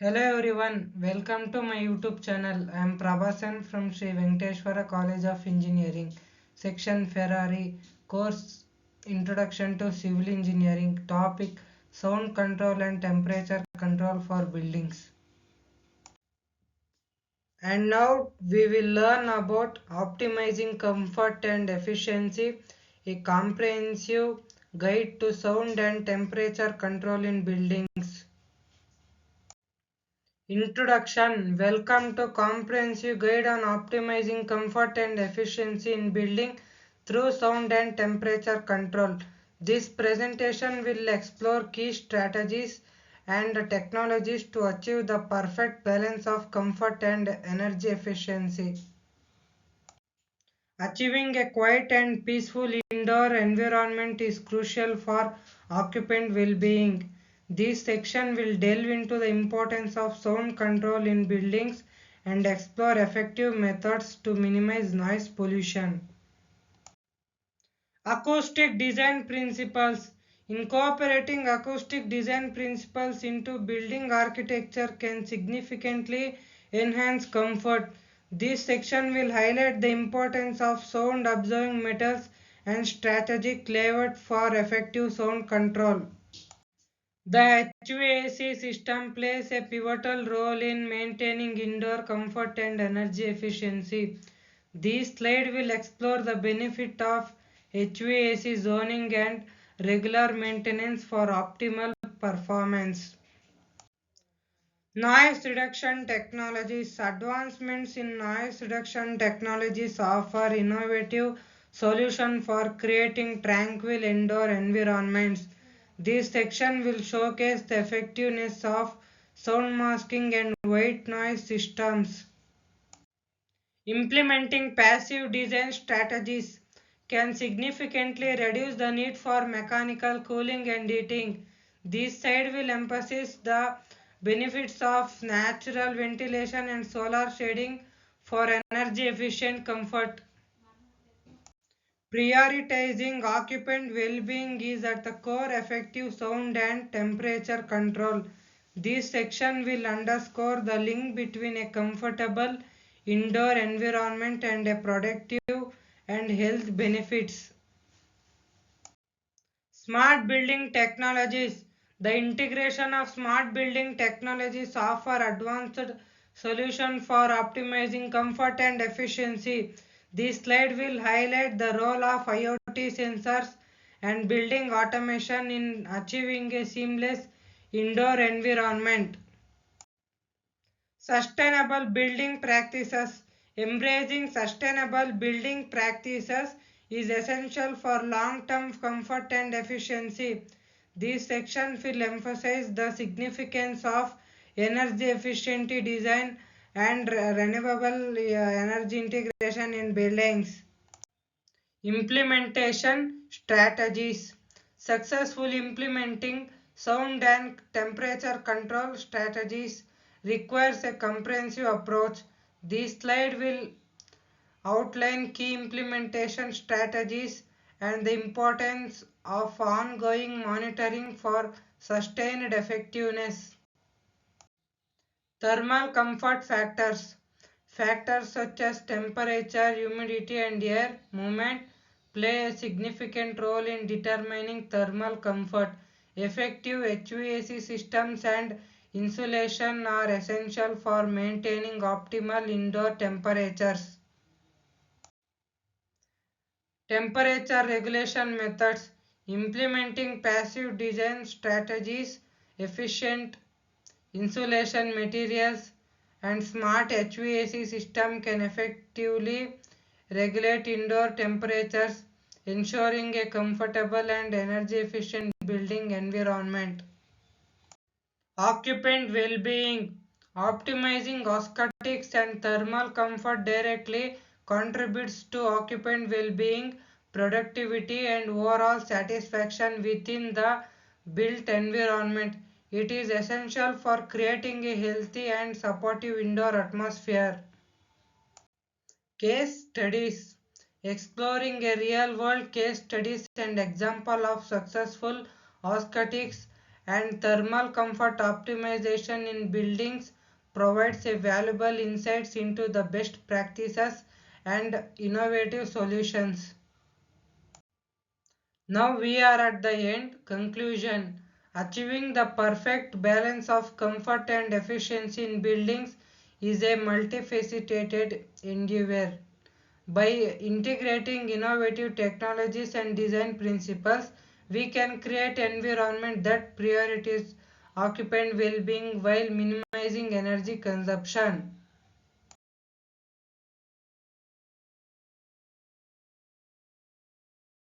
Hello everyone, welcome to my YouTube channel. I am Prabhasan from Sri Venkateshwara College of Engineering, section Ferrari, course Introduction to Civil Engineering, topic Sound Control and Temperature Control for Buildings. And now we will learn about optimizing comfort and efficiency, a comprehensive guide to sound and temperature control in buildings. Introduction. Welcome to comprehensive guide on optimizing comfort and efficiency in building through sound and temperature control. This presentation will explore key strategies and technologies to achieve the perfect balance of comfort and energy efficiency. Achieving a quiet and peaceful indoor environment is crucial for occupant well-being. This section will delve into the importance of sound control in buildings and explore effective methods to minimize noise pollution. Acoustic design principles. Incorporating acoustic design principles into building architecture can significantly enhance comfort. This section will highlight the importance of sound absorbing metals and strategic layout for effective sound control. The HVAC system plays a pivotal role in maintaining indoor comfort and energy efficiency. This slide will explore the benefit of HVAC zoning and regular maintenance for optimal performance. Noise reduction technologies. Advancements in noise reduction technologies offer innovative solutions for creating tranquil indoor environments. This section will showcase the effectiveness of sound masking and white noise systems. Implementing passive design strategies can significantly reduce the need for mechanical cooling and heating. This side will emphasize the benefits of natural ventilation and solar shading for energy efficient comfort. Prioritizing occupant well-being is at the core effective sound and temperature control. This section will underscore the link between a comfortable indoor environment and a productive and health benefits. Smart building technologies. The integration of smart building technologies offer advanced solutions for optimizing comfort and efficiency. This slide will highlight the role of IoT sensors and building automation in achieving a seamless indoor environment. Sustainable building practices. Embracing sustainable building practices is essential for long-term comfort and efficiency. This section will emphasize the significance of energy efficient design and renewable energy integration in buildings. Implementation strategies. Successfully implementing sound and temperature control strategies requires a comprehensive approach. This slide will outline key implementation strategies and the importance of ongoing monitoring for sustained effectiveness. Thermal comfort factors. Factors such as temperature, humidity, and air movement play a significant role in determining thermal comfort. Effective HVAC systems and insulation are essential for maintaining optimal indoor temperatures. Temperature regulation methods. Implementing passive design strategies, efficient insulation materials, and smart HVAC system can effectively regulate indoor temperatures, ensuring a comfortable and energy efficient building environment. Occupant well-being. Optimizing acoustics and thermal comfort directly contributes to occupant well-being, productivity, and overall satisfaction within the built environment. It is essential for creating a healthy and supportive indoor atmosphere. Case studies. Exploring a real-world case studies and example of successful acoustics and thermal comfort optimization in buildings provides a valuable insights into the best practices and innovative solutions. Now we are at the end. Conclusion. Achieving the perfect balance of comfort and efficiency in buildings is a multifaceted endeavor. By integrating innovative technologies and design principles, we can create environment that prioritizes occupant well-being while minimizing energy consumption.